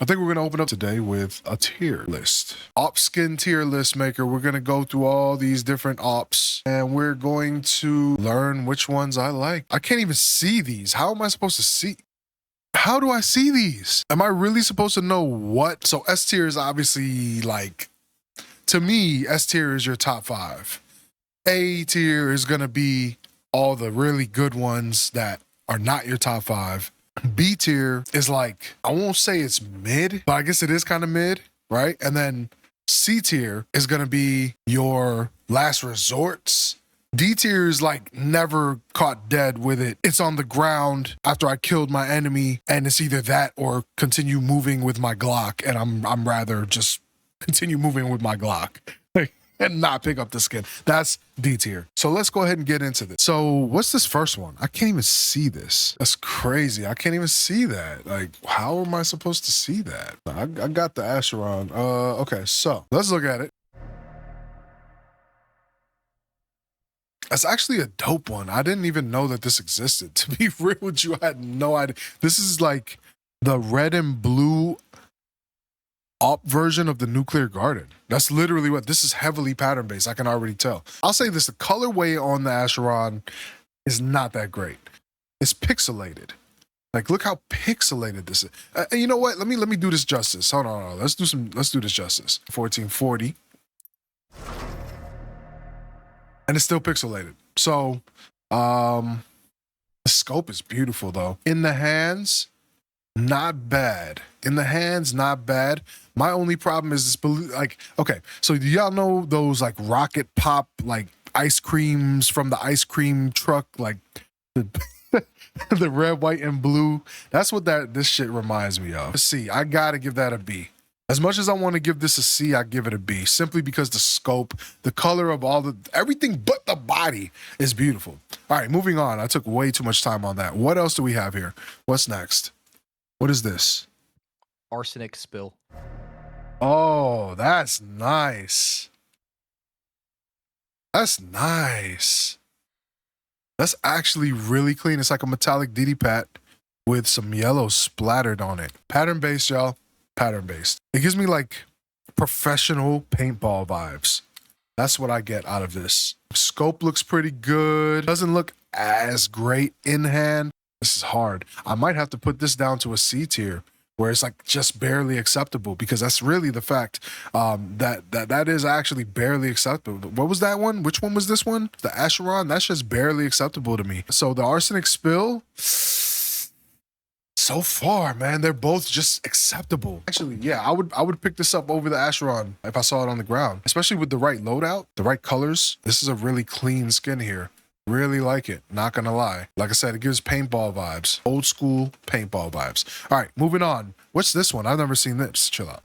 I think we're going to open up today with a tier list. Op skin tier list maker. We're going to go through all these different ops and we're going to learn which ones I like. I can't even see these. How am I supposed to see? How do I see these? Am I really supposed to know what? So S tier is obviously like, to me, S tier is your top 5. A tier is going to be all the really good ones that are not your top 5. B tier is like, I won't say it's mid, but I guess it is kind of mid, right? And then C tier is going to be your last resorts. D tier is like never caught dead with it. It's on the ground after I killed my enemy, and it's either that or continue moving with my Glock, and I'm rather just continue moving with my Glock and not pick up the skin. That's D tier. So let's go ahead and get into this. So what's this first one? I can't even see this. That's crazy. I can't even see that. Like, how am I supposed to see that? I got the Acheron. Okay, so let's look at it. That's actually a dope one. I didn't even know that this existed. To be real with you, I had no idea. This is like the red and blue op version of the Nuclear Garden. That's literally what this is. Heavily pattern based. I can already tell. I'll say this: the colorway on the Acheron is not that great. It's pixelated. Like, look how pixelated this is. And you know what? Let me do this justice. Hold on. Let's do this justice. 1440, and it's still pixelated. So, the scope is beautiful though. In the hands, not bad. In the hands, not bad. My only problem is this, like, okay, so do y'all know those like rocket pop, like ice creams from the ice cream truck, like the, the red, white, and blue? That's what this shit reminds me of. C, I gotta give that a B. As much as I want to give this a C, I give it a B, simply because the scope, the color of everything but the body is beautiful. All right, moving on. I took way too much time on that. What else do we have here? What's next? What is this? Arsenic spill. Oh, that's nice. That's nice. That's actually really clean. It's like a metallic DD-Pat with some yellow splattered on it. Pattern based, y'all. Pattern based. It gives me like professional paintball vibes. That's what I get out of this. Scope looks pretty good. Doesn't look as great in hand. This is hard. I might have to put this down to a C tier, where it's like just barely acceptable, because that's really the fact. That is actually barely acceptable. What was that one? Which one was this one? The Acheron? That's just barely acceptable to me. So the arsenic spill, so far, man, they're both just acceptable. Actually, yeah, I would pick this up over the Acheron if I saw it on the ground, especially with the right loadout, the right colors. This is a really clean skin here. Really like it, not gonna lie. Like I said, it gives paintball vibes. Old school paintball vibes. All right, moving on. What's this one? I've never seen this. Chill out.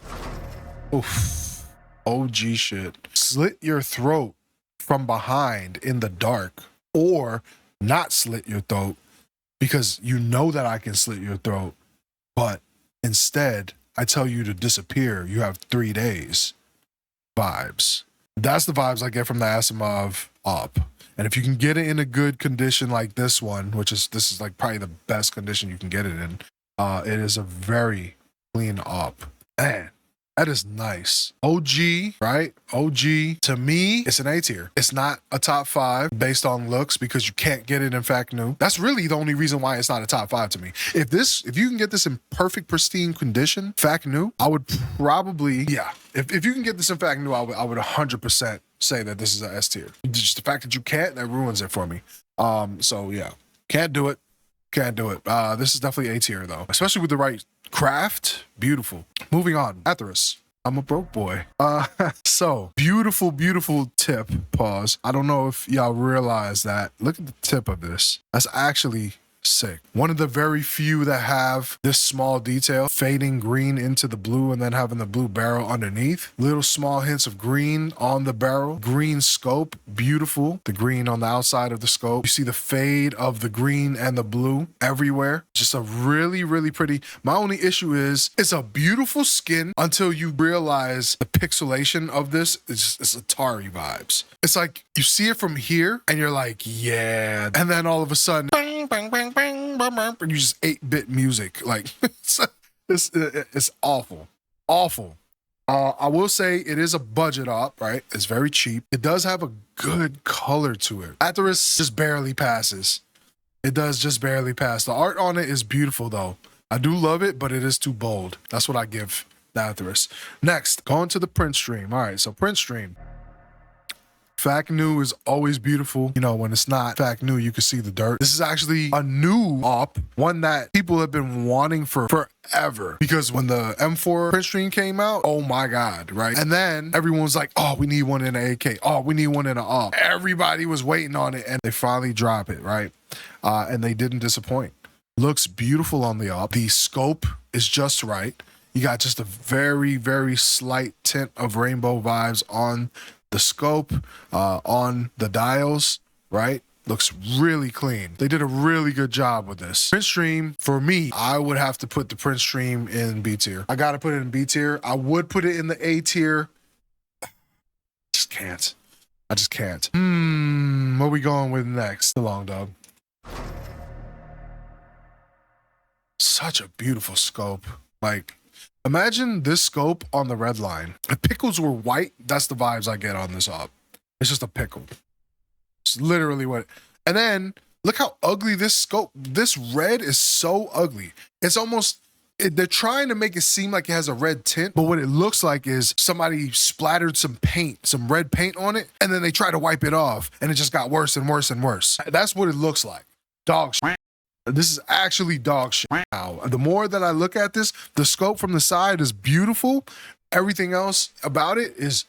Oof. OG shit. Slit your throat from behind in the dark, or not slit your throat because you know that I can slit your throat, but instead I tell you to disappear. You have 3 days. Vibes. That's the vibes I get from the Asiimov op. And if you can get it in a good condition like this one, this is like probably the best condition you can get it in, it is a very clean op. Man, that is nice. OG, right? OG, to me, it's an A tier. It's not a top 5 based on looks, because you can't get it in fact new. That's really the only reason why it's not a top 5 to me. If you can get this in perfect, pristine condition, fact new, I would probably, yeah. If you can get this in fact new, I would 100% say that this is a S tier. Just the fact that you can't, that ruins it for me. So yeah, can't do it. Can't do it. This is definitely A tier though, especially with the right craft. Beautiful. Moving on. Atheros. I'm a broke boy. So beautiful, beautiful tip. Pause. I don't know if y'all realize that. Look at the tip of this. That's actually sick. One of the very few that have this small detail, fading green into the blue and then having the blue barrel underneath. Little small hints of green on the barrel. Green scope, beautiful. The green on the outside of the scope. You see the fade of the green and the blue everywhere. Just a really, really pretty. My only issue is it's a beautiful skin until you realize the pixelation of this is just, it's Atari vibes. It's like you see it from here and you're like, yeah. And then all of a sudden, bang, bang, bang, bang, bang, bang, and you just 8-bit music. Like, it's It's awful. Awful. I will say it is a budget op, right? It's very cheap. It does have a good color to it. Atheris just barely passes. It does just barely pass. The art on it is beautiful though. I do love it, but it is too bold. That's what I give the Atheris. Next, going to the print stream. All right, so print stream. Fact new is always beautiful. You know, when it's not fact new, you can see the dirt. This is actually a new op, one that people have been wanting for forever. Because when the M4 print stream came out, oh my God, right? And then everyone was like, oh, we need one in an AK. Oh, we need one in an op. Everybody was waiting on it and they finally drop it, right? And they didn't disappoint. Looks beautiful on the op. The scope is just right. You got just a very, very slight tint of rainbow vibes on the scope, on the dials, right? Looks really clean. They did a really good job with this. Print stream, for me, I would have to put the print stream in B tier. I gotta put it in B tier. I would put it in the A tier. Just can't. I just can't. What are we going with next? The long dog. Such a beautiful scope. Like, imagine this scope on the red line. If pickles were white, that's the vibes I get on this op. It's just a pickle. It's literally what. And then look how ugly this scope. This red is so ugly. It's almost. They're trying to make it seem like it has a red tint, but what it looks like is somebody splattered some paint, some red paint on it, and then they try to wipe it off, and it just got worse and worse and worse. That's what it looks like. Dog shit. This is actually dog shit now. The more that I look at this, the scope from the side is beautiful. Everything else about it is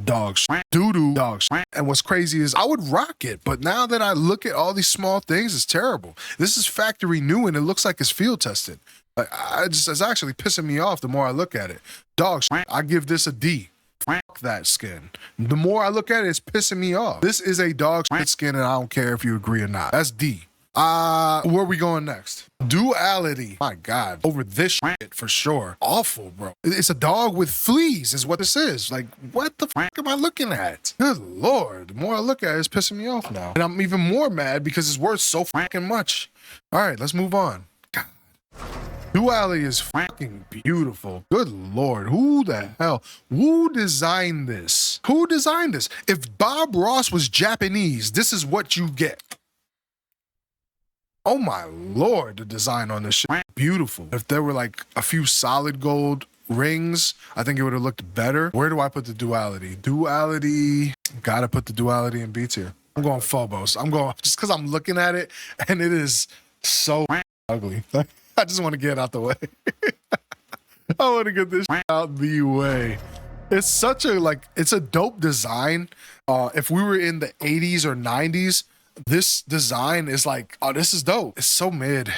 dog shit. Doo-doo dog shit. And what's crazy is I would rock it, but now that I look at all these small things, it's terrible. This is factory new and it looks like it's field tested. Like, it's actually pissing me off the more I look at it. Dog shit. I give this a D. Fuck that skin. The more I look at it, it's pissing me off. This is a dog shit skin and I don't care if you agree or not. That's D. Where are we going next? Duality. My God. Over this shit for sure. Awful, bro. It's a dog with fleas is what this is. Like, what the fuck am I looking at? Good Lord. The more I look at it, it's pissing me off now. And I'm even more mad because it's worth so fucking much. All right, let's move on. God. Duality is fucking beautiful. Good Lord. Who the hell? Who designed this? Who designed this? If Bob Ross was Japanese, this is what you get. Oh my Lord, the design on this shit is beautiful. If there were like a few solid gold rings, I think it would have looked better. Where do I put the duality? Duality, gotta put the duality in B tier. I'm going Phobos. I'm going, just because I'm looking at it and it is so ugly. I just want to get it out the way. I want to get this out the way. It's such a, like, it's a dope design. If we were in the 80s or 90s, this design is like, oh, this is dope. It's so mid.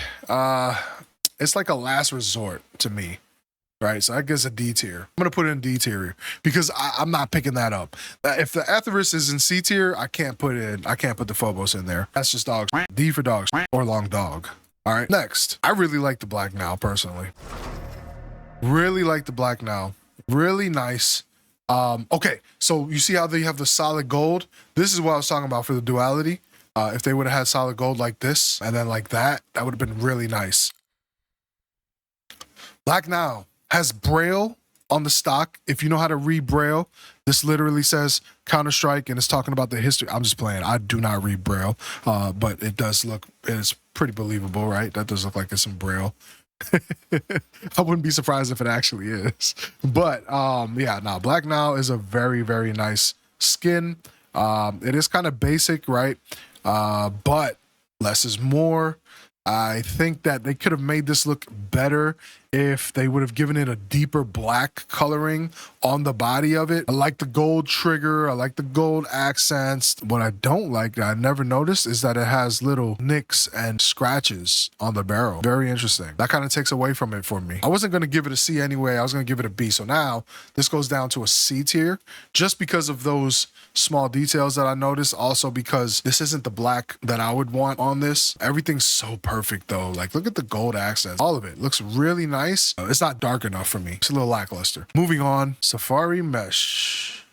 It's like a last resort to me, right? So I guess a D tier. I'm gonna put it in D tier because I'm not picking that up. If the Atheris is in C tier, I can't put the Phobos in there. That's just dogs. D for dogs or long dog. All right. Next, I really like the black now personally. Really like the black now. Really nice. Okay, so you see how they have the solid gold? This is what I was talking about for the duality. If they would have had solid gold like this and then like that, that would have been really nice. Black now has Braille on the stock. If you know how to read Braille, this literally says Counter-Strike and it's talking about the history. I'm just playing. I do not read Braille, but it does look, it's pretty believable, right? That does look like it's some Braille. I wouldn't be surprised if it actually is. But yeah, no, black now is a very, very nice skin. It is kind of basic, right? But less is more. I think that they could have made this look better if they would have given it a deeper black coloring on the body of it. I like the gold trigger. I like the gold accents. What I don't like, that I never noticed, is that it has little nicks and scratches on the barrel. Very interesting. That kind of takes away from it for me. I wasn't going to give it a C anyway. I was going to give it a B. So now this goes down to a C tier just because of those small details that I noticed. Also because this isn't the black that I would want on this. Everything's so perfect though. Like, look at the gold accents. All of it looks really nice. It's not dark enough for me. It's a little lackluster. Moving on, Safari Mesh.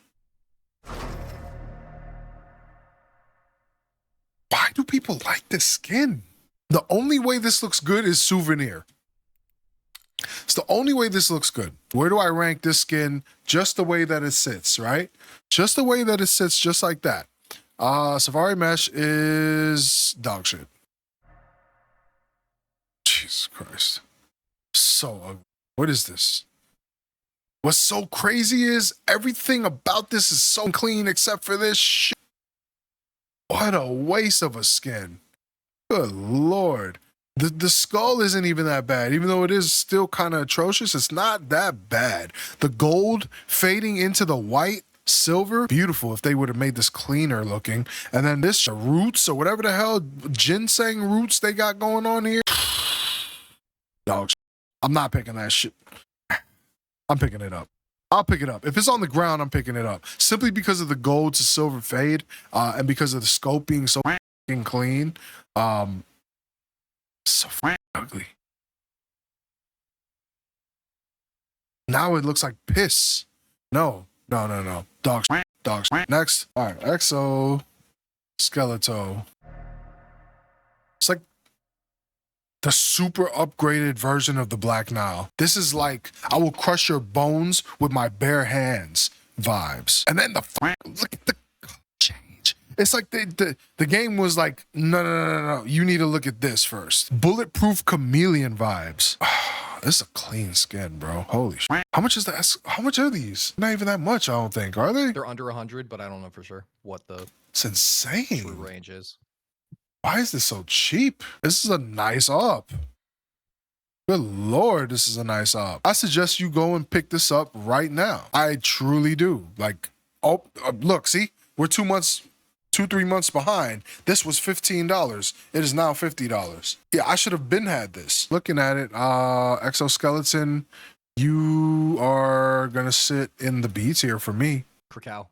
Why do people like this skin? The only way this looks good is Souvenir. It's the only way this looks good. Where do I rank this skin? Just the way that it sits, right? Just the way that it sits, just like that. Safari Mesh is dog shit. Jesus Christ. So ugly. What is this? What's so crazy is everything about this is so clean except for this shit. What a waste of a skin. Good Lord. The skull isn't even that bad. Even though it is still kind of atrocious, it's not that bad. The gold fading into the white, silver, beautiful if they would have made this cleaner looking. And then this roots or whatever the hell ginseng roots they got going on here. Dog shit. I'm not picking that shit. I'm picking it up. I'll pick it up. If it's on the ground, I'm picking it up. Simply because of the gold to silver fade and because of the scope being so fucking clean. So ugly. Now it looks like piss. No. Dog shit. Next. All right. Exo Skeleto. It's like the super upgraded version of the Black Nile. This is like, I will crush your bones with my bare hands vibes. And then look at the change. It's like the game was like, no. You need to look at this first. Bulletproof chameleon vibes. This is a clean skin, bro. Holy shit. How much is that? How much are these? Not even that much, I don't think. Are they? They're under 100, but I don't know for sure what the It's insane. true range is. Why is this so cheap? This is a nice up. Good Lord, this is a nice op. I suggest you go and pick this up right now. I truly do. Like, oh, look, see? We're 3 months behind. This was $15. It is now $50. Yeah, I should have been had this. Looking at it, exoskeleton, you are gonna sit in the B tier for me. Krakow.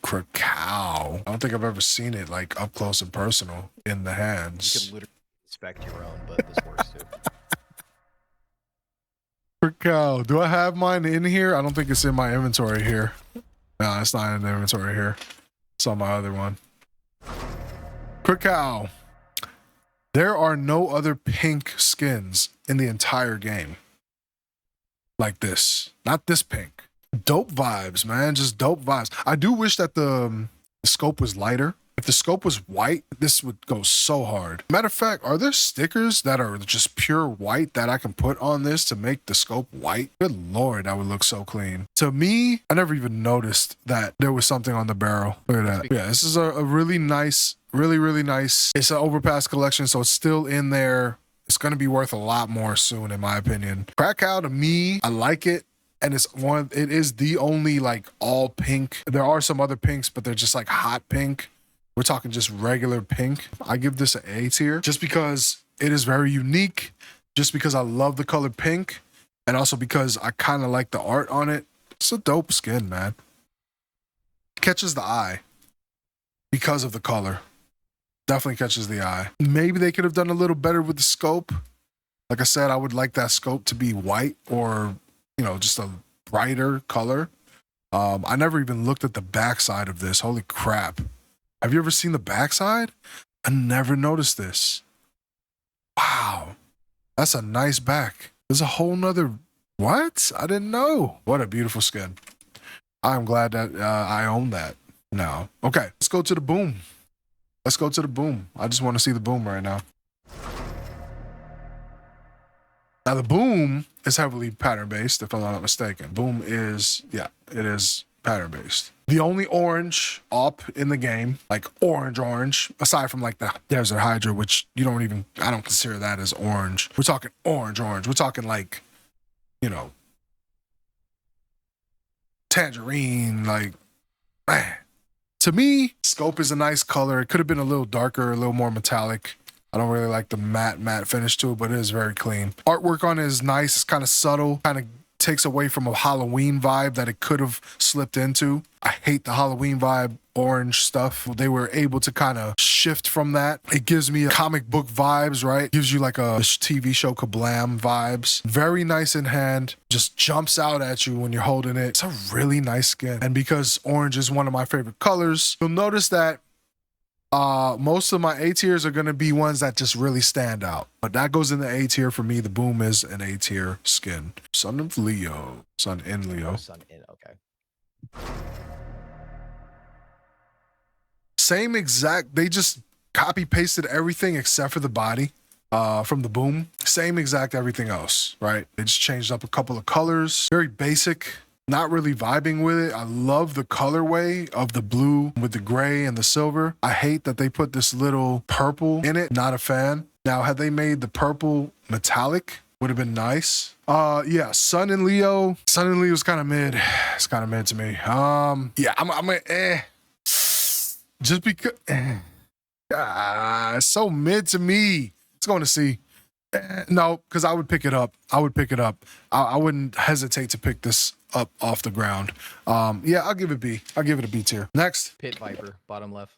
I don't think I've ever seen it like up close and personal in the You hands. can literally inspect your own, but this works too. Krakow. Do I have mine in here? I don't think it's in my inventory here. No, it's not in the inventory here. It's on my other one. Krakow. There are no other pink skins in the entire game like this. Not this pink. Dope vibes, man. Just dope vibes. I do wish that the scope was lighter. If the scope was white, this would go so hard. Matter of fact, are there stickers that are just pure white that I can put on this to make the scope white? Good Lord, that would look so clean. To me, I never even noticed that there was something on the barrel. Look at that. Yeah, this is a really nice, really nice. It's an overpass collection, so it's still in there. It's going to be worth a lot more soon, in my opinion. Krakow, to me, I like it. And it is the only like all pink. There are some other pinks, but they're just like hot pink. We're talking just regular pink. I give this an A tier just because it is very unique, just because I love the color pink, and also because I kind of like the art on it. It's a dope skin, man. Catches the eye because of the color. Definitely catches the eye. Maybe they could have done a little better with the scope. Like I said, I would like that scope to be white or, you know, just a brighter color. I never even looked at the backside of this. Holy crap. Have you ever seen the backside? I never noticed this. Wow. That's a nice back. There's a whole nother... What? I didn't know. What a beautiful skin. I'm glad that I own that now. Okay, let's go to the boom. Let's go to the boom. I just want to see the boom right now. Now the boom is heavily pattern-based, if I'm not mistaken. Boom is, yeah, it is pattern-based. The only orange op in the game, like orange, aside from like the Desert Hydra, which I don't consider that as orange. We're talking orange. We're talking like, you know, tangerine, like, man. To me, scope is a nice color. It could have been a little darker, a little more metallic. I don't really like the matte finish to it, but it is very clean. Artwork on it is nice. It's kind of subtle, kind of takes away from a Halloween vibe that it could have slipped into. I hate the Halloween vibe, orange stuff. They were able to kind of shift from that. It gives me a comic book vibes, right? Gives you like a TV show Kablam vibes. Very nice in hand. Just jumps out at you when you're holding it. It's a really nice skin. And because orange is one of my favorite colors, you'll notice that Most of my A tiers are gonna be ones that just really stand out. But that goes in the A tier for me. The Boom is an A tier skin. Son of Leo. Son in Leo. Son in, okay. Same exact, they just copy pasted everything except for the body from the Boom. Same exact everything else, right? They just changed up a couple of colors. Very basic, not really vibing with it. I love the colorway of the blue with the gray and the silver. I hate that they put this little purple in it. Not a fan. Now, had they made the purple metallic, would have been nice. Yeah, Sun and Leo. Sun and Leo's kind of mid. It's kind of mid to me. Yeah, I'm a just because it's so mid to me. It's going to C. No, because I would pick it up. I would pick it up. I wouldn't hesitate to pick this up off the ground. Yeah, I'll give it B. I'll give it a B tier. Next. Pit Viper, bottom left.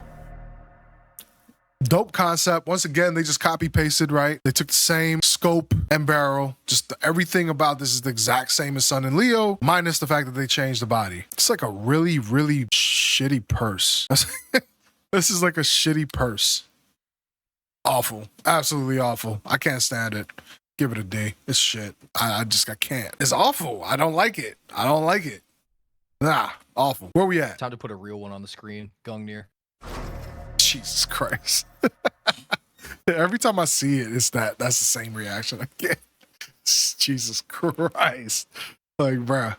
Dope concept. Once again, they just copy pasted, right? They took the same scope and barrel. Just everything about this is the exact same as Sun and Leo, minus the fact that they changed the body. It's like a really, really shitty purse. This is like a shitty purse. Awful. Absolutely awful. I can't stand it. Give it a D. It's shit. I can't. It's awful. I don't like it. I don't like it. Nah, awful. Where we at? Time to put a real one on the screen. Gungnir. Jesus Christ. Every time I see it, that's the same reaction I get. Jesus Christ. Like, bruh.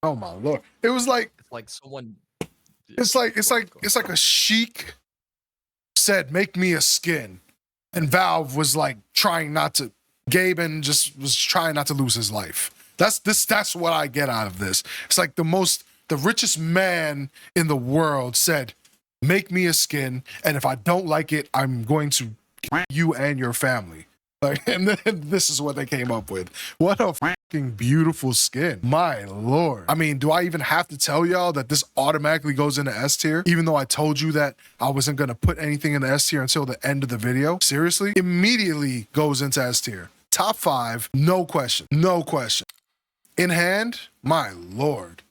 Oh my Lord. It was like, It's like someone. it's like a sheik said, make me a skin. And Valve was like Gaben just was trying not to lose his life. That's what I get out of this. It's like the richest man in the world said, make me a skin, and if I don't like it, I'm going to kill you and your family. Like, and then this is what they came up with. What a fucking beautiful skin. My Lord. I mean, do I even have to tell y'all that this automatically goes into S tier? Even though I told you that I wasn't going to put anything in the S tier until the end of the video. Seriously? Immediately goes into S tier. Top 5, no question. No question. In hand, my Lord.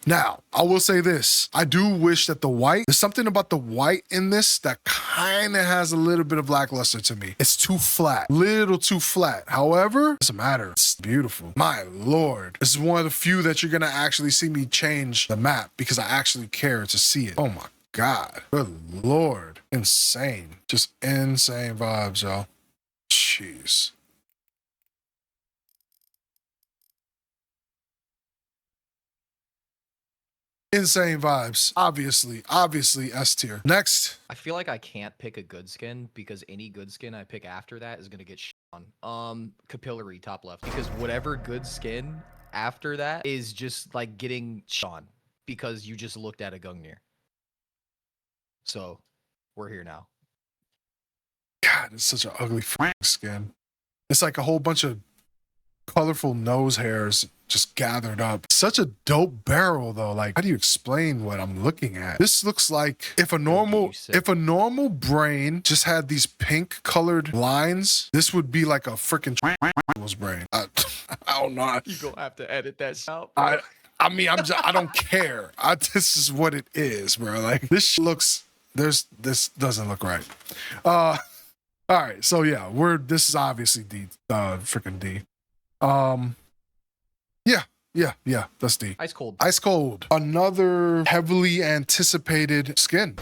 Now, I will say this. I do wish that there's something about the white in this that kind of has a little bit of lackluster to me. It's too flat, little too flat. However, it doesn't matter. It's beautiful. My Lord. This is one of the few that you're going to actually see me change the map because I actually care to see it. Oh my God. Good Lord. Insane. Just insane vibes, y'all. Jeez. Insane vibes. Obviously S tier. Next. I feel like I can't pick a good skin because any good skin I pick after that is gonna get shit on. Capillary, top left. Because whatever good skin after that is just like getting shit on because you just looked at a Gungnir. So we're here now. God, it's such an ugly skin. It's like a whole bunch of colorful nose hairs just gathered up. Such a dope barrel though. Like, how do you explain what I'm looking at? This looks like if a normal brain just had these pink colored lines, this would be like a freaking brain. I don't know. You gonna have to edit that out. I mean, I don't care. This is what it is, bro. Like, this doesn't look right. All right, so yeah, this is obviously D, freaking D. Yeah, that's D. Ice cold. Ice cold. Another heavily anticipated skin.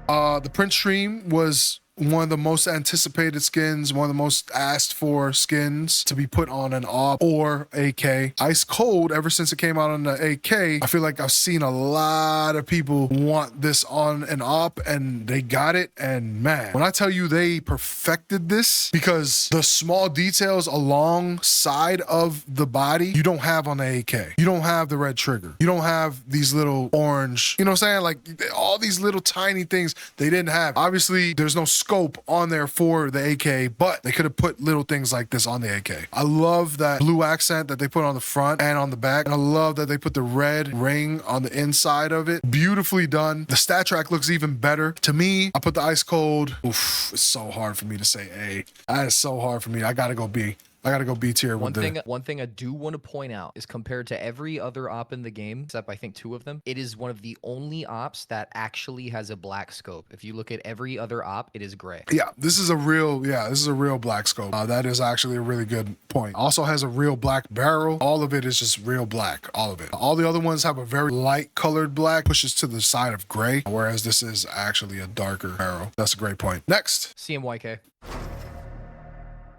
The print stream was one of the most anticipated skins, one of the most asked for skins to be put on an AWP or AK. Ice cold, ever since it came out on the AK, I feel like I've seen a lot of people want this on an AWP and they got it. And man, when I tell you they perfected this, because the small details alongside of the body, you don't have on the AK. You don't have the red trigger. You don't have these little orange, you know what I'm saying? Like all these little tiny things they didn't have. Obviously, there's no scope on there for the AK, but they could have put little things like this on the AK. I love that blue accent that they put on the front and on the back. And I love that they put the red ring on the inside of it. Beautifully done. The stat track looks even better. To me, I put the ice cold. Oof, it's so hard for me to say A. That is so hard for me. I gotta go B. I gotta go B tier with One thing I do want to point out is compared to every other op in the game, except I think 2 of them, it is one of the only ops that actually has a black scope. If you look at every other op, it is gray. Yeah, this is a real black scope. That is actually a really good point. Also has a real black barrel. All of it is just real black, all of it. All the other ones have a very light colored black, pushes to the side of gray, whereas this is actually a darker barrel. That's a great point. Next. CMYK.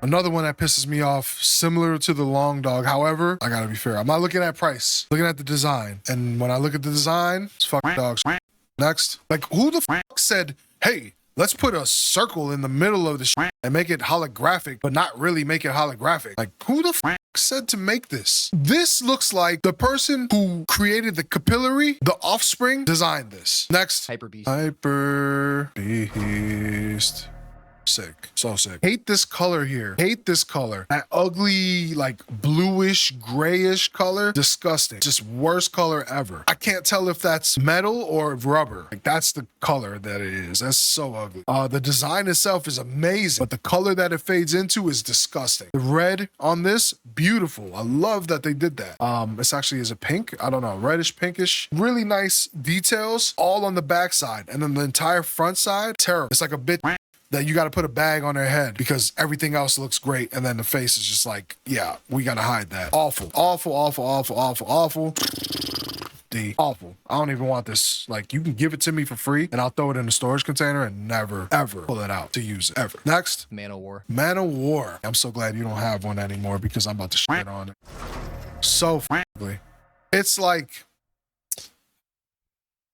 Another one that pisses me off, similar to the long dog. However, I gotta be fair. I'm not looking at price, looking at the design. And when I look at the design, it's fucking dogs. Next. Like, who the fuck said, hey, let's put a circle in the middle of the shit and make it holographic, but not really make it holographic? Like, who the fuck said to make this? This looks like the person who created the capillary, the offspring, designed this. Next. Hyper Beast. Hyper Beast. Sick. So sick. Hate this color here. Hate this color. That ugly, like bluish, grayish color. Disgusting. Just worst color ever. I can't tell if that's metal or rubber. Like, that's the color that it is. That's so ugly. The design itself is amazing, but the color that it fades into is disgusting. The red on this, beautiful. I love that they did that. This actually is a pink. I don't know, reddish, pinkish. Really nice details all on the back side. And then the entire front side, terrible. It's like a bit that you got to put a bag on their head because everything else looks great. And then the face is just like, yeah, we got to hide that. Awful, awful, awful, awful, awful, awful. D. Awful. I don't even want this. Like, you can give it to me for free and I'll throw it in a storage container and never, ever pull it out to use it. Ever. Next. Man of War. Man of War. I'm so glad you don't have one anymore because I'm about to shit on it. So ugly. It's like,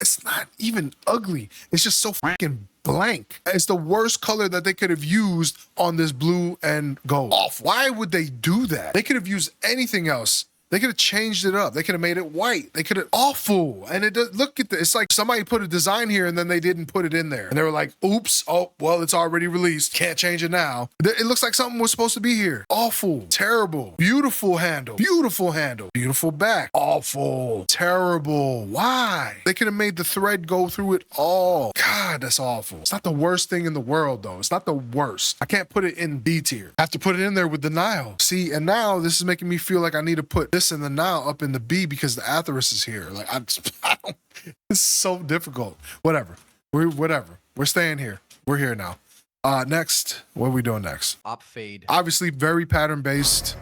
it's not even ugly. It's just so fucking blank. It's the worst color that they could have used on this blue and gold. Off. Why would they do that? They could have used anything else. They could have changed it up. They could have made it white. They could have, awful. And it does, look at this. It's like somebody put a design here and then they didn't put it in there. And they were like, oops, oh, well, it's already released. Can't change it now. It looks like something was supposed to be here. Awful, terrible, beautiful handle, beautiful back. Awful, terrible. Why? They could have made the thread go through it all. God, that's awful. It's not the worst thing in the world though. It's not the worst. I can't put it in B tier. I have to put it in there with the Nile. See, and now this is making me feel like I need to put this and the Nile up in the B because the Atheris is here. Like, I don't, it's so difficult. Whatever. We're staying here. We're here now. Next, what are we doing next? Op fade. Obviously, very pattern based,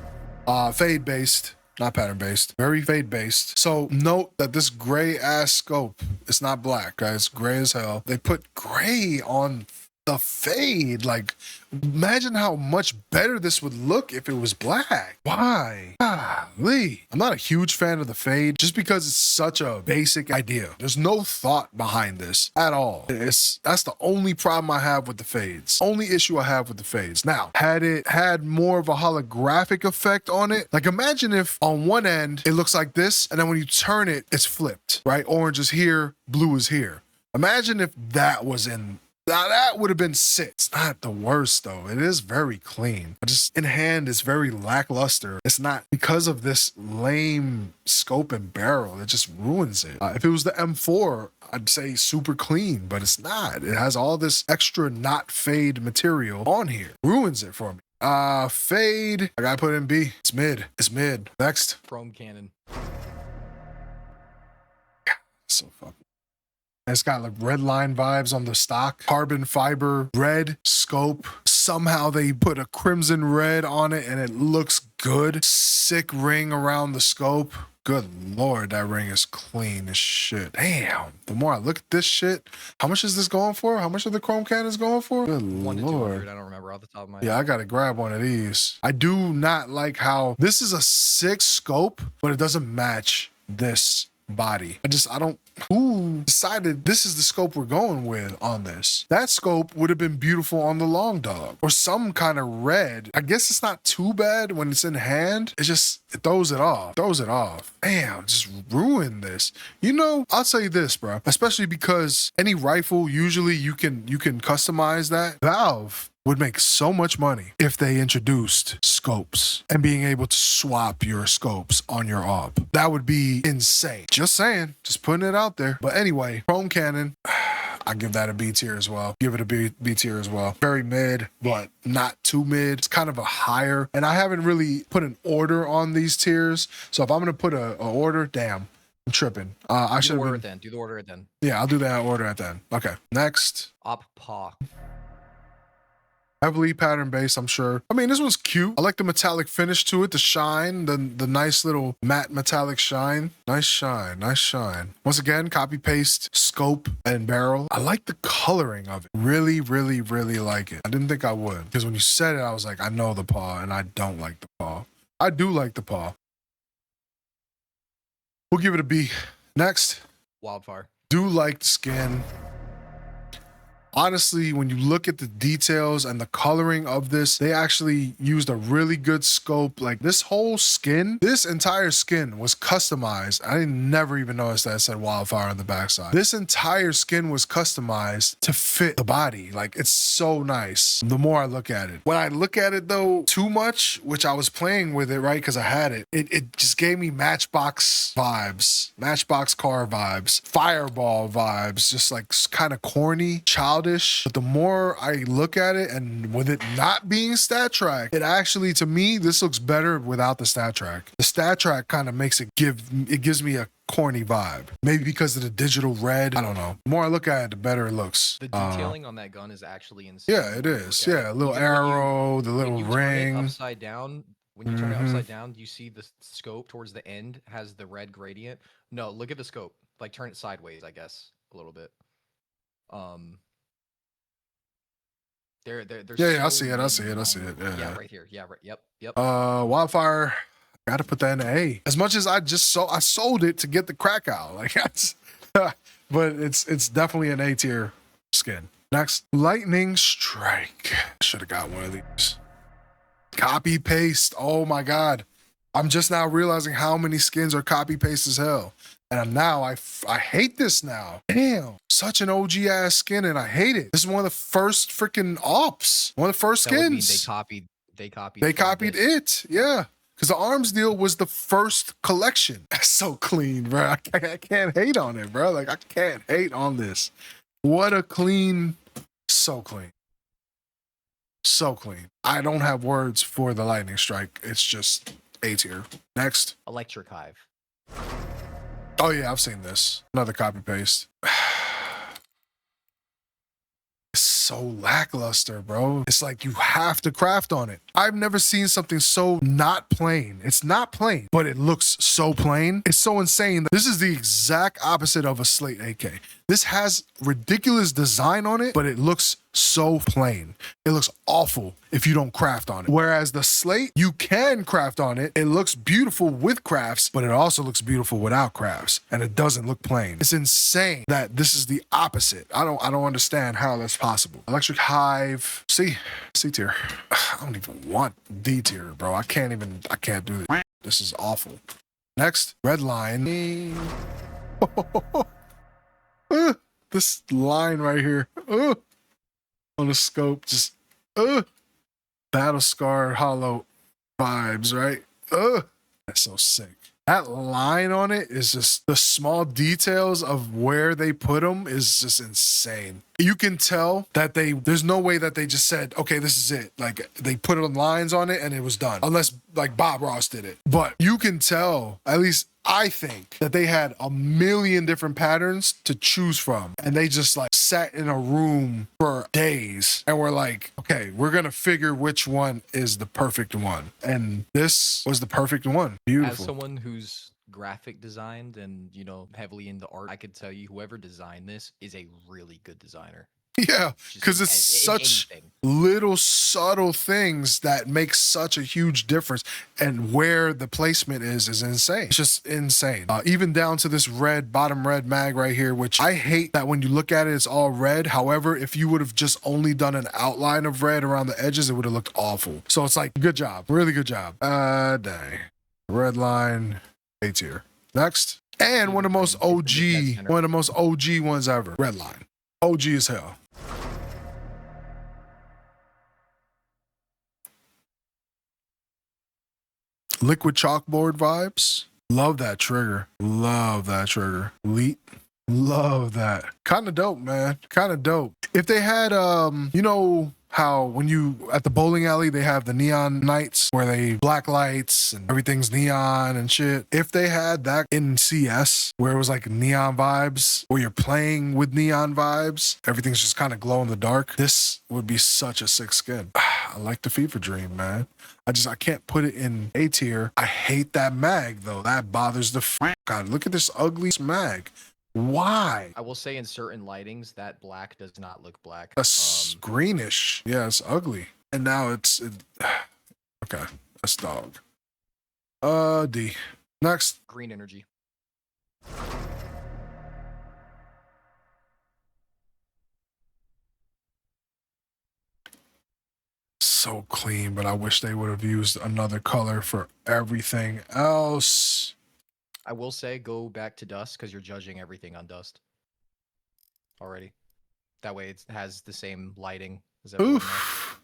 fade based, not pattern based, very fade based. So note that this gray ass scope, it's not black, guys. It's gray as hell. They put gray on the fade. Like, imagine how much better this would look if it was black. Why? Golly. I'm not a huge fan of the fade just because it's such a basic idea. There's no thought behind this at all. That's the only problem I have with the fades. Only issue I have with the fades. Now, had it had more of a holographic effect on it, like imagine if on one end it looks like this and then when you turn it, it's flipped, right? Orange is here, blue is here. Imagine if that was in. Now that would have been sick. It's not the worst though. It is very clean. Just in hand, it's very lackluster. It's not because of this lame scope and barrel. It just ruins it. If it was the M4, I'd say super clean, but it's not. It has all this extra not fade material on here. Ruins it for me. Fade. I gotta put it in B. It's mid. It's mid. Next. Chrome cannon. So fucking. It's got like red line vibes on the stock, carbon fiber, red scope. Somehow they put a crimson red on it and it looks good. Sick ring around the scope. Good Lord, that ring is clean as shit. Damn, the more I look at this shit, how much is this going for? How much are the chrome cannons going for? Good 1 to Lord. 200, I don't remember off the top of my head. Yeah, I gotta grab one of these. I do not like how this is a sick scope, but it doesn't match this body. I don't, who decided this is the scope we're going with on this? That scope would have been beautiful on the long dog or some kind of red. I guess it's not too bad when it's in hand. It throws it off. Damn, just ruin this. You know, I'll tell you this, bro, especially because any rifle, usually you can customize that. Valve would make so much money if they introduced scopes and being able to swap your scopes on your AWP. That would be insane. Just saying, just putting it out there. But anyway, chrome cannon, I give that a B tier as well. Give it a B tier as well. Very mid, but not too mid. It's kind of a higher, and I haven't really put an order on these tiers. So if I'm gonna put a order, damn, I'm tripping. I should order it then. Do the order it then. Yeah, I'll do that order at then. Okay, next. AWP. Heavily pattern based, I'm sure. I mean, this one's cute. I like the metallic finish to it, the shine, the nice little matte metallic shine. Nice shine, nice shine. Once again, copy paste, scope, and barrel. I like the coloring of it. Really, really, really like it. I didn't think I would, because when you said it, I was like, I know the paw, and I don't like the paw. I do like the paw. We'll give it a B. Next. Wildfire. Do like the skin. Honestly, when you look at the details and the coloring of this, they actually used a really good scope. Like this whole skin, this entire skin was customized. I never even noticed that it said Wildfire on the backside. This entire skin was customized to fit the body. Like it's so nice. The more I look at it. When I look at it though too much, which I was playing with it, right? Because I had it, it just gave me Matchbox vibes, Matchbox car vibes, Fireball vibes, just like kind of corny, childish. But the more I look at it, and with it not being stat track, it actually, to me, this looks better without the stat track. The stat track kind of makes it gives me a corny vibe. Maybe because of the digital red. I don't know. The more I look at it, the better it looks. The detailing on that gun is actually insane. Yeah, it is. Yeah, a little arrow, the little ring. Turn it upside down. When you turn it upside down, you see the scope towards the end has the red gradient. No, look at the scope. Like turn it sideways, I guess, a little bit. Yeah, I see it. Yeah, right here. Yeah, right. Yep. Wildfire. Gotta put that in the A. As much as I sold it to get the crack out. Like that's, but it's definitely an A tier skin. Next, Lightning Strike. Should have got one of these. Copy paste. Oh my god. I'm just now realizing how many skins are copy paste as hell. And now I hate this now. Damn, such an OG ass skin, and I hate it. This is one of the first freaking AWPs. One of the first skins. They copied it. Yeah. Because the arms deal was the first collection. That's so clean, bro. I can't hate on it, bro. Like I can't hate on this. What a clean, so clean. So clean. I don't have words for the Lightning Strike. It's just A tier. Next. Electric Hive. Oh yeah, I've seen this. Another copy paste. It's so lackluster, bro. It's like you have to craft on it. I've never seen something so not plain. It's not plain, but it looks so plain. It's so insane. This is the exact opposite of a Slate AK. This has ridiculous design on it, but it looks so plain. It looks awful if you don't craft on it. Whereas the Slate, you can craft on it. It looks beautiful with crafts, but it also looks beautiful without crafts, and it doesn't look plain. It's insane that this is the opposite. I don't understand how that's possible. Electric Hive, C tier. I don't even want D tier, bro. I can't do this. This is awful. Next, Red Line. This line right here. On the scope, just battle scar hollow vibes, right? That's so sick. That line on it is just the small details of where they put them is just insane. You can tell that there's no way that they just said, okay, this is it. Like they put lines on it and it was done. Unless like Bob Ross did it. But you can tell, at least I think, that they had a million different patterns to choose from. And they just like sat in a room for days and were like, okay, we're going to figure which one is the perfect one. And this was the perfect one. Beautiful. As someone who's graphic designed and, heavily into art, I could tell you whoever designed this is a really good designer. Yeah, because it's such little subtle things that make such a huge difference, and where the placement is insane. It's just insane. Even down to this bottom red mag right here, which I hate that when you look at it, it's all red. However, if you would have just only done an outline of red around the edges, it would have looked awful. So it's like, good job, really good job. Dang. Red line, A tier. Next, and one of the most OG ones ever. Red line. OG as hell. Liquid chalkboard vibes. Love that trigger. Love that trigger. Elite. Love that. Kind of dope, man. Kind of dope. If they had, you know how when you at the bowling alley they have the neon nights where they black lights and everything's neon and shit. If they had that in CS where it was like neon vibes, where you're playing with neon vibes, everything's just kind of glow in the dark. This would be such a sick skin. I like the Fever Dream, man. I can't put it in A tier. I hate that mag though. That bothers the fuck out. Look at this ugly mag. Why? I will say in certain lightings that black does not look black. That's greenish. Yeah, it's ugly. And now it's okay. That's dog. D. Next. Green energy. So clean, but I wish they would have used another color for everything else. I will say go back to dust because you're judging everything on dust already. That way it has the same lighting as everyone else. Oof.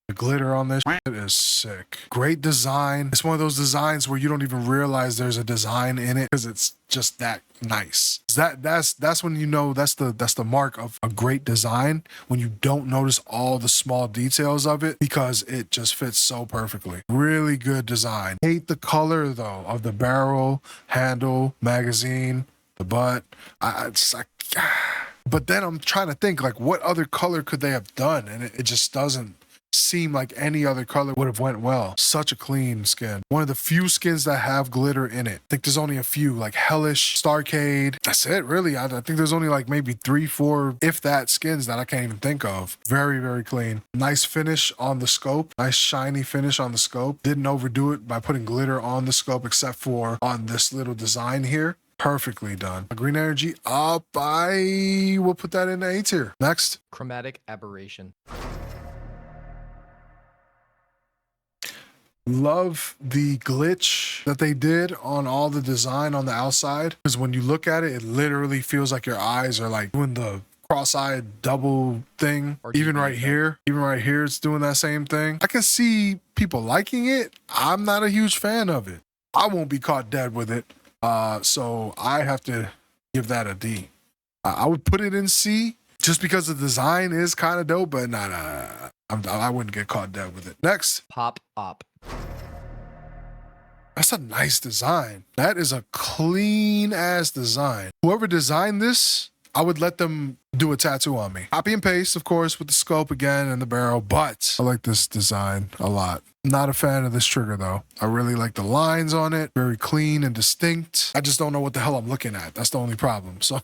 The glitter on this shit is sick. Great design. It's one of those designs where you don't even realize there's a design in it because it's just that nice. That's when you know that's the mark of a great design, when you don't notice all the small details of it because it just fits so perfectly. Really good design. Hate the color though of the barrel, handle, magazine, the butt. But then I'm trying to think like what other color could they have done, and it just doesn't seem like any other color would have went well. Such a clean skin. One of the few skins that have glitter in it. I think there's only a few, like Hellish, Starcade. That's it, really. I think there's only like maybe 3, 4, if that, skins that I can't even think of. Very, very clean. Nice finish on the scope. Nice shiny finish on the scope. Didn't overdo it by putting glitter on the scope except for on this little design here. Perfectly done. Green energy up. I will put that in A tier. Next. Chromatic aberration. Love the glitch that they did on all the design on the outside, because when you look at it, it literally feels like your eyes are like doing the cross-eyed double thing. Even right here, it's doing that same thing. I can see people liking it. I'm not a huge fan of it. I won't be caught dead with it. So I have to give that a D. I would put it in C just because the design is kind of dope, but I wouldn't get caught dead with it. Next. Pop op. That's a nice design. That is a clean ass design. Whoever designed this, I would let them do a tattoo on me. Copy and paste, of course, with the scope again and the barrel, but I like this design a lot. Not a fan of this trigger though. I really like the lines on it. Very clean and distinct. I just don't know what the hell I'm looking at. That's the only problem. So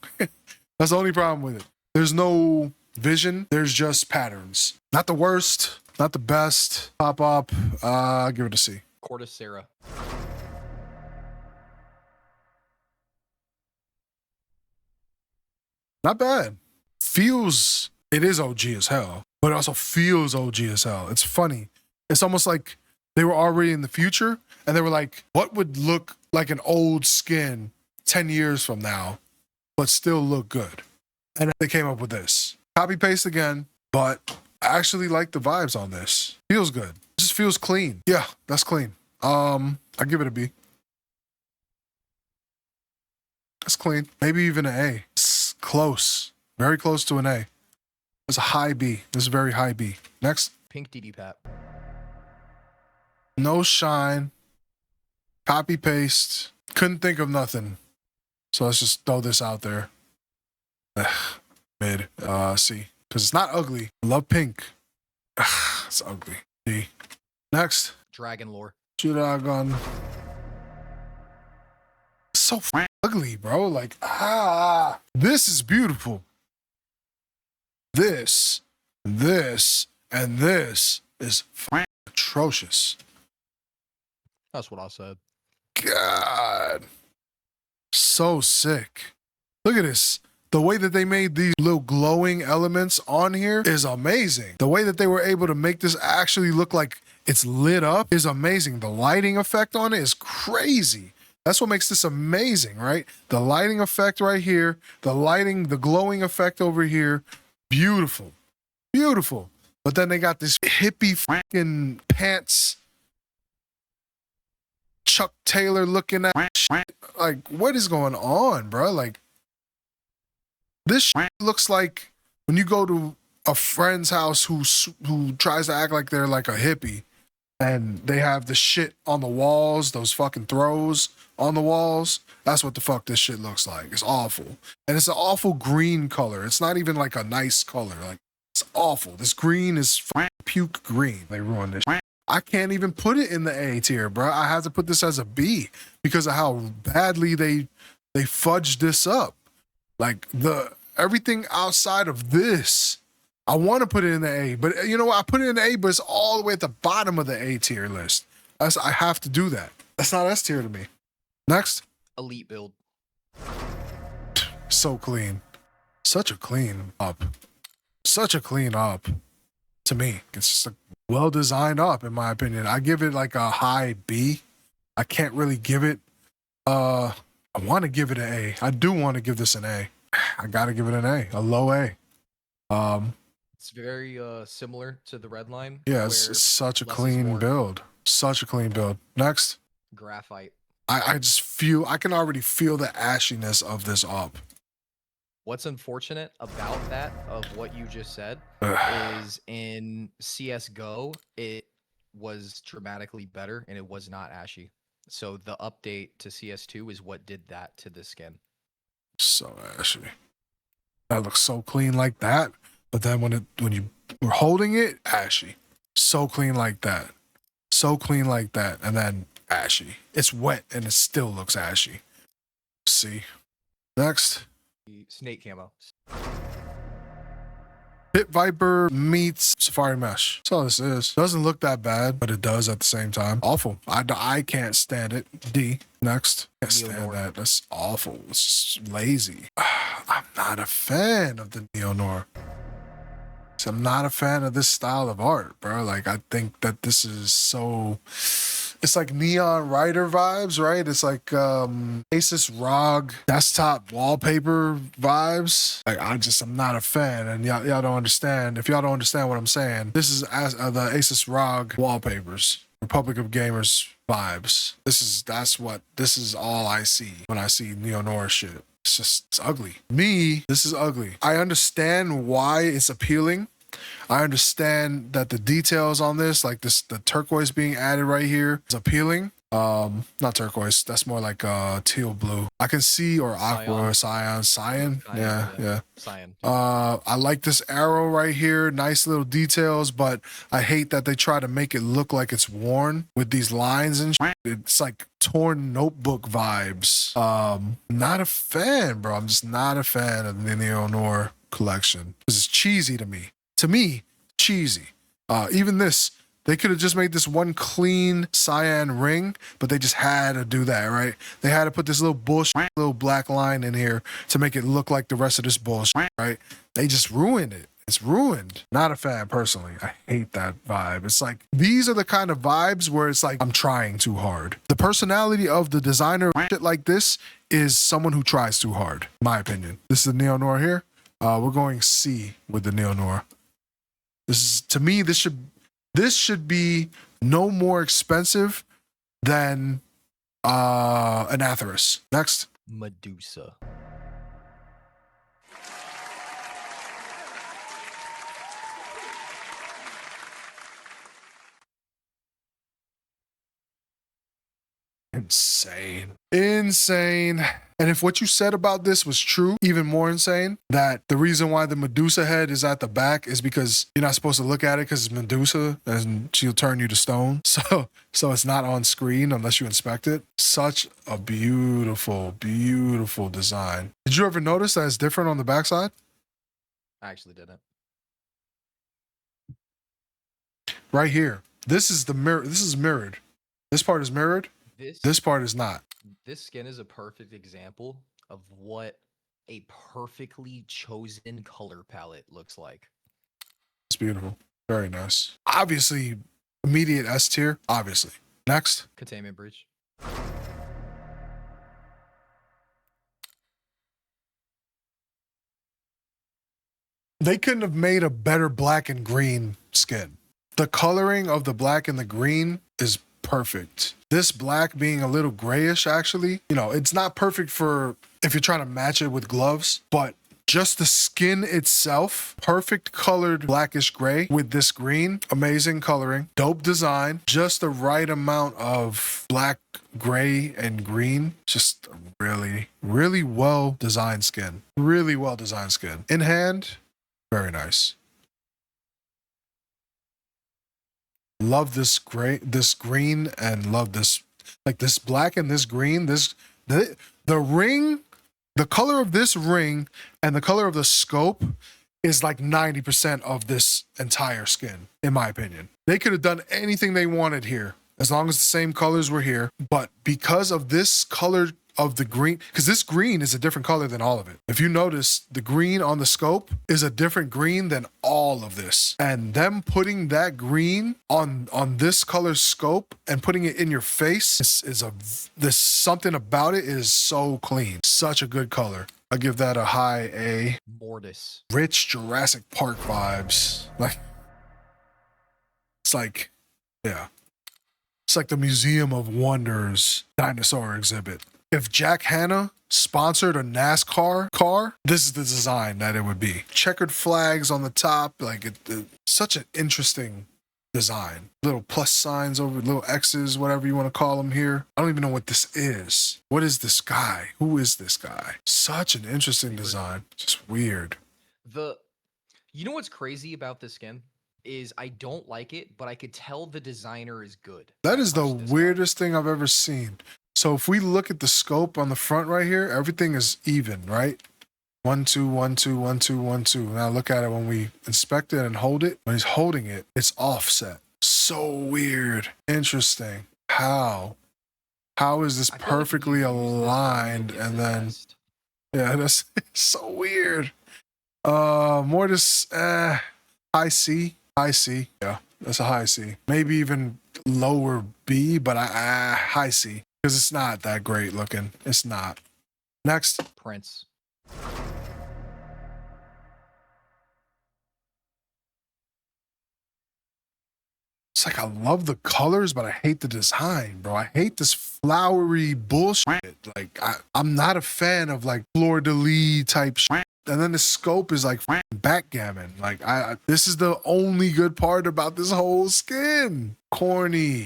that's the only problem with it. There's no vision. There's just patterns. Not the worst, not the best. Pop up. I'll give it a C. Corticera. Not bad. It is OG as hell, but it also feels OG as hell. It's funny. It's almost like they were already in the future and they were like, what would look like an old skin 10 years from now, but still look good? And they came up with this. Copy paste again, but I actually like the vibes on this. Feels good. It just feels clean. Yeah, that's clean. I give it a B. That's clean. Maybe even an A. It's close. Very close to an A. It's a high B. This is very high B. Next. Pink DD Pat. No shine. Copy paste. Couldn't think of nothing. So let's just throw this out there. Mid. C. Because it's not ugly. I love pink. It's ugly. D. Next. Dragon lore. Dragon. So ugly, bro. Like, this is beautiful. This, and this is atrocious. That's what I said. God. So sick. Look at this. The way that they made these little glowing elements on here is amazing. The way that they were able to make this actually look like it's lit up is amazing. The lighting effect on it is crazy. That's what makes this amazing, right? The lighting effect right here, the glowing effect over here. Beautiful. Beautiful. But then they got this hippie fucking pants, Chuck Taylor looking at shit. Like, what is going on, bro? Like, This shit looks like when you go to a friend's house who tries to act like they're like a hippie, and they have the shit on the walls, those fucking throws on the walls. That's what the fuck this shit looks like. It's awful. And it's an awful green color. It's not even like a nice color. Like, it's awful. This green is puke green. They ruined this shit. I can't even put it in the A tier, bro. I have to put this as a B because of how badly they fudged this up. Like, everything outside of this, I want to put it in the A, but you know what? I put it in the A, but it's all the way at the bottom of the A tier list. I have to do that. That's not S tier to me. Next. Elite build. So clean. Such a clean up. Such a clean up to me. It's just a well designed up, in my opinion. I give it like a high B. I can't really give it, I want to give it an A. I do want to give this an A. I got to give it an A, a low A. It's very similar to the red line. Yeah, it's such a clean build. Such a clean build. Next. Graphite. I just feel, I can already feel the ashiness of this up. What's unfortunate about that, of what you just said, is in CSGO, it was dramatically better and it was not ashy. So the update to CS2 is what did that to the skin. So ashy. That looks so clean like that. But then when you were holding it, ashy. So clean like that. So clean like that. And then ashy. It's wet and it still looks ashy. See. Next. Snake camo. Pit Viper meets Safari Mesh. That's all this is. Doesn't look that bad, but it does at the same time. Awful. I can't stand it. D. Next. Can't stand that. That's awful. It's just lazy. I'm not a fan of the Neo-Noir. I'm not a fan of this style of art, bro. Like, I think that this is so... It's like Neon Rider vibes, right? It's like Asus ROG desktop wallpaper vibes. Like, I'm not a fan, and y'all don't understand. If y'all don't understand what I'm saying, this is the Asus ROG wallpapers, Republic of Gamers vibes. This is all I see when I see Neo-Noir shit. It's ugly. This is ugly. I understand why it's appealing. I understand that the details on this, like the turquoise being added right here, is appealing. Not turquoise. That's more like teal blue. I can see, or aqua, or cyan. Yeah. Cyan. I like this arrow right here. Nice little details, but I hate that they try to make it look like it's worn with these lines and shit. It's like torn notebook vibes. Not a fan, bro. I'm just not a fan of the Neo-Noir collection. This is cheesy to me. To me, cheesy. Even this, they could have just made this one clean cyan ring, but they just had to do that, right? They had to put this little bullshit, little black line in here to make it look like the rest of this bullshit, right? They just ruined it. It's ruined. Not a fan, personally. I hate that vibe. It's like, these are the kind of vibes where it's like, I'm trying too hard. The personality of the designer shit like this is someone who tries too hard, in my opinion. This is the Neo-Noir here. We're going C with the Neo-Noir. This is, to me, this should be no more expensive than an Atheros. Next. Medusa. Insane. And if what you said about this was true, even more insane, that the reason why the Medusa head is at the back is because you're not supposed to look at it because it's Medusa and she'll turn you to stone. So it's not on screen unless you inspect it. Such a beautiful, beautiful design. Did you ever notice that it's different on the backside? I actually didn't. Right here. This is the mirror. This is mirrored. This part is mirrored. This part is not. This skin is a perfect example of what a perfectly chosen color palette looks like. It's beautiful. Very nice. Obviously, immediate S tier. Obviously. Next. Containment breach. They couldn't have made a better black and green skin. The coloring of the black and the green is perfect. This black being a little grayish, actually, you know, it's not perfect for if you're trying to match it with gloves, but Just the skin itself, perfect colored blackish gray with this green, amazing coloring, dope design, just the right amount of black, gray, and green. Just a really, really well designed skin. Really well designed skin. In hand, very nice. Love this gray, this green, and love this, like this black and this green. The ring, the color of this ring and the color of the scope is like 90% of this entire skin, in my opinion. They could have done anything they wanted here, as long as the same colors were here. But because of this color of the green, because this green is a different color than all of it. If you notice, the green on the scope is a different green than all of this. And them putting that green on this color scope and putting it in your face there's something about it is so clean. Such a good color. I give that a high A. Mortis. Rich Jurassic Park vibes. Like, it's like, yeah. It's like the Museum of Wonders dinosaur exhibit. If Jack Hanna sponsored a NASCAR car, this is the design that it would be. Checkered flags on the top, like such an interesting design. Little plus signs over, little X's, whatever you want to call them here. I don't even know what this is. What is this guy? Who is this guy? Such an interesting design. Just weird. You know what's crazy about this skin? Is I don't like it, but I could tell the designer is good. That is the weirdest thing I've ever seen. So if we look at the scope on the front right here, everything is even, right? 1, 2, 1, 2, 1, 2, 1, 2. Now look at it when we inspect it and hold it. When he's holding it, it's offset. So weird. Interesting. How is this perfectly aligned? And then, yeah, that's so weird. Mortis, high C. High C. Yeah, that's a high C. Maybe even lower B, but high C. Because it's not that great looking. It's not. Next. Prince. It's like I love the colors, but I hate the design, bro. I hate this flowery bullshit. Like, I'm not a fan of like fleur-de-lis type shit. And then the scope is like backgammon. Like, this is the only good part about this whole skin. Corny.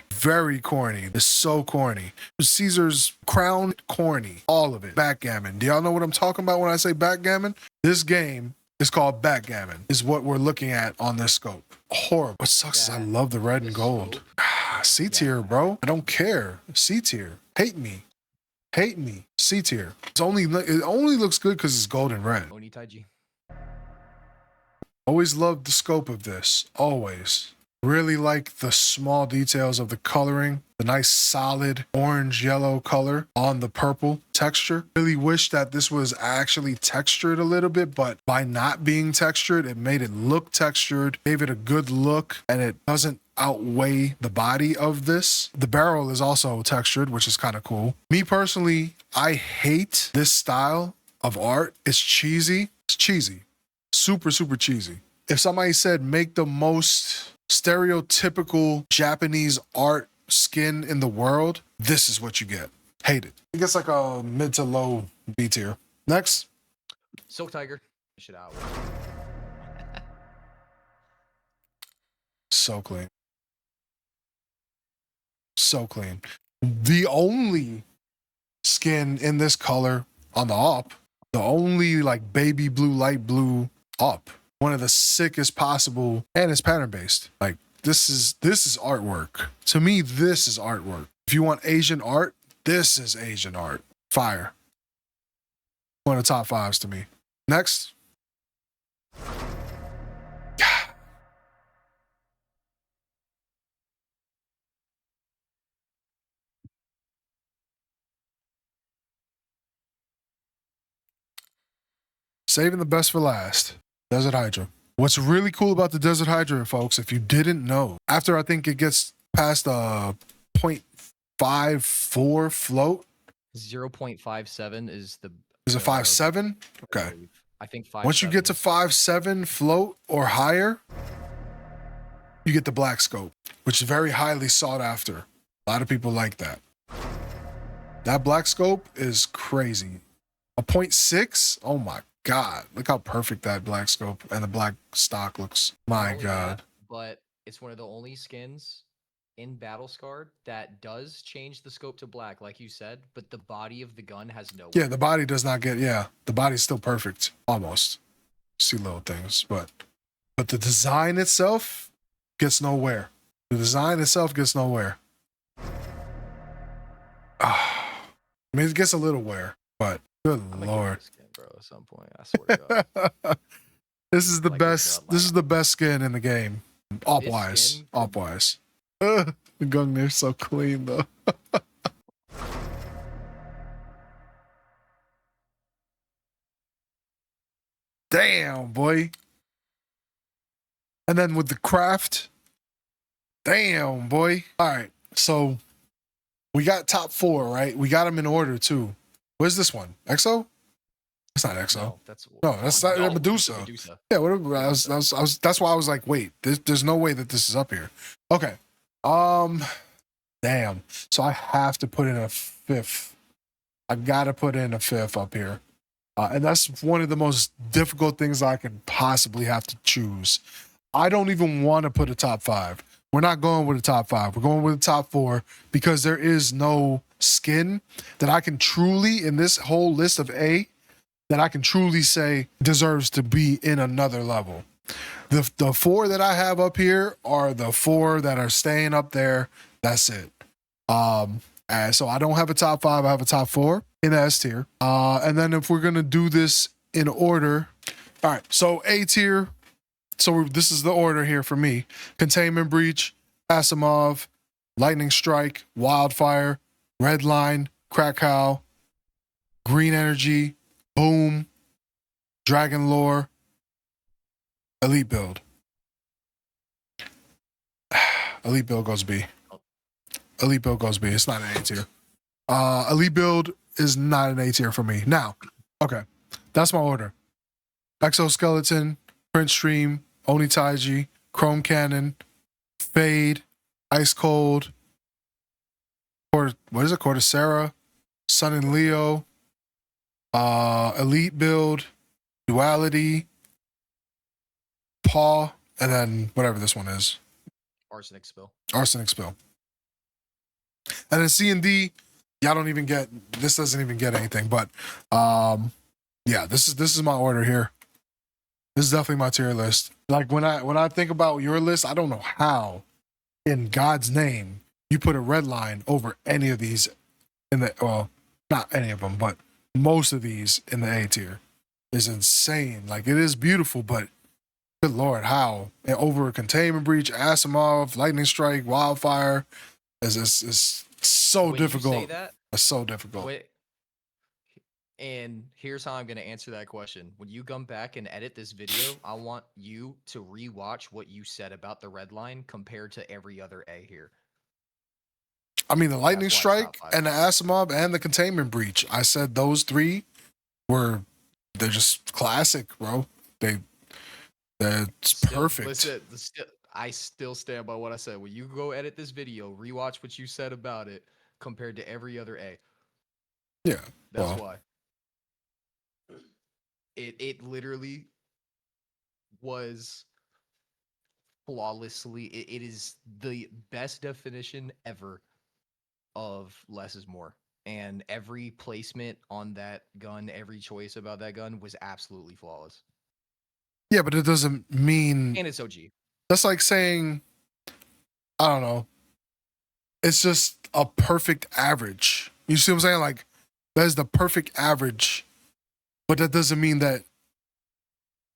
Very corny. It's so corny. Caesar's crown, corny. All of it. Backgammon. Do y'all know what I'm talking about when I say backgammon? This game is called backgammon, is what we're looking at on this scope. Horrible. What sucks is I love the red and gold. C tier, bro. I don't care. C tier. Hate me. C tier. It only looks good because it's gold and red. Onitaiji. Always loved the scope of this. Always. Really like the small details of the coloring. The nice solid orange yellow color on the purple texture. Really wish that this was actually textured a little bit, but by not being textured, it made it look textured, gave it a good look, and it doesn't outweigh the body of this. The barrel is also textured, which is kind of cool. Me personally, I hate this style of art. It's cheesy. It's cheesy. Super, super cheesy. If somebody said make the most stereotypical Japanese art skin in the world, this is what you get. Hate it. It gets like a mid to low B tier. Next. Silk Tiger. Shit out. So clean. So clean. The only skin in this color on the AWP, the only like baby blue, light blue AWP, one of the sickest possible, and it's pattern based. Like this is artwork. To me, this is artwork. If you want Asian art, this is Asian art. Fire. One of the top 5s to me. Next. Saving the best for last. Desert Hydra. What's really cool about the Desert Hydra, folks, if you didn't know, after I think it gets past a 0.54 float. 0.57 is the... Is it 5.7? Okay. I think 5.7. Once you get to 5.7 float or higher, you get the black scope, which is very highly sought after. A lot of people like that. That black scope is crazy. A 0.6? Oh my God, look how perfect that black scope and the black stock looks. My Not only God. that, but it's one of the only skins in Battle Scarred that does change the scope to black, like you said, but the body of the gun has no Yeah, wear. the body does not get, yeah, the body's still perfect, almost. See little things, but the design itself gets nowhere. The design itself gets nowhere. I mean, it gets a little wear, but good I'm gonna Lord. get this skin, bro, at some point. I swear to God. This is the Like this best. gun, This like is the best skin in the game. Op this wise. skin Op could- wise. The gun there's so clean though. Damn, boy. And then with the craft. Damn, boy. All right. So we got top 4, right? We got them in order too. Where's this one? EXO? It's not EXO. No, that's not no, Medusa. Medusa. Yeah, whatever. I was, that's why I was like, wait, there's no way that this is up here. Okay. Damn. So I have to put in a 5th. I gotta put in a 5th up here. And that's one of the most difficult things I can possibly have to choose. I don't even want to put a top 5. We're not going with a top 5. We're going with a top 4 because there is no skin that I can truly, in this whole list of A, that I can truly say deserves to be in another level. The 4 that I have up here are the 4 that are staying up there. That's it. And so I don't have a top 5. I have a top 4 in the S tier. And then if we're gonna do this in order, all right. So A tier. So this is the order here for me: Containment Breach, Asiimov, Lightning Strike, Wildfire, Red Line, Krakow, Green Energy, Boom, Dragon Lore, Elite Build. Elite Build goes B. Elite Build goes B. It's not an A tier. Elite Build is not an A tier for me. Now, okay, that's my order: Exoskeleton, Prince Stream, Onitaiji, Chrome Cannon, Fade, Ice Cold, what is it? Cortacera, Sun and Leo, Elite Build, Duality, Paw, and then whatever this one is. Arsenic Spill. Arsenic Spill. And then C and D, y'all don't even get, this doesn't even get anything, but yeah, this is my order here. This is definitely my tier list. Like when I think about your list, I don't know how in God's name you put a red line over any of these in the, well, not any of them, but most of these in the A tier. Is insane. Like it is beautiful, but good Lord, how? And over Containment Breach, Asiimov, Lightning Strike, Wildfire is so When you difficult. say that, It's so difficult. wait, and here's how I'm going to answer that question. When you come back and edit this video, I want you to rewatch what you said about the red line compared to every other A here. I mean, the Lightning That's why it's Strike top 5. and the Asiimov and the Containment Breach. I said those 3 they're just classic, bro. That's perfect. Listen, I still stand by what I said. When you go edit this video, rewatch what you said about it compared to every other A. Yeah. That's Well, why. It literally was flawlessly. It is the best definition ever of less is more. And every placement on that gun, every choice about that gun was absolutely flawless. yeah, but it doesn't mean, And it's OG. that's like saying, I don't know. It's just a perfect average. You see what I'm saying? Like that is the perfect average, but that doesn't mean that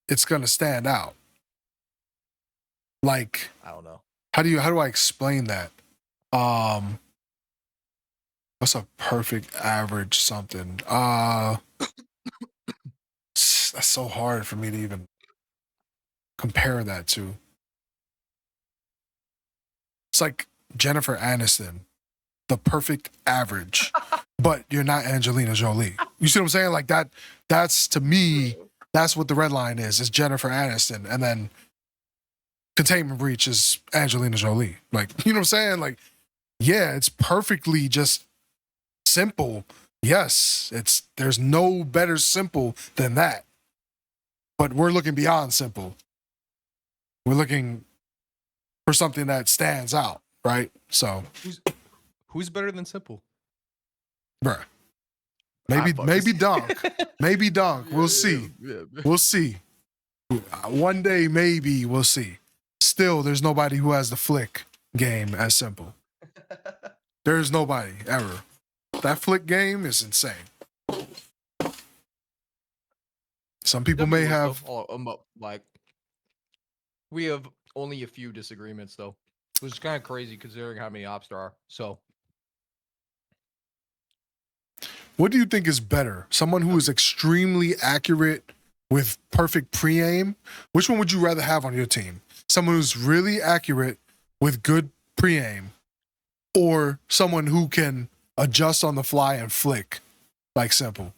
it's gonna stand out. Like, I don't know. how do I explain that? What's a perfect average something? That's so hard for me to even compare that to. It's like Jennifer Aniston, the perfect average, but you're not Angelina Jolie. You see what I'm saying? Like that's to me, that's what the red line is. It's Jennifer Aniston, and then Containment Breach is Angelina Jolie. Like, you know what I'm saying? Like, yeah, it's perfectly just simple. Yes, there's no better simple than that. But we're looking beyond simple. We're looking for something that stands out, right? So, Who's better than simple? bruh. Maybe Dunk. Maybe Dunk. We'll see. We'll see. One day, maybe we'll see. Still, there's nobody who has the flick game as simple. There's nobody ever. That flick game is insane. Some people may have. Like, we have only a few disagreements though, which is kind of crazy considering how many ops there are. So, What do you think is better? Someone who is extremely accurate with perfect pre-aim? Which one would you rather have on your team? Someone who's really accurate with good pre-aim, or someone who can adjust on the fly and flick like simple?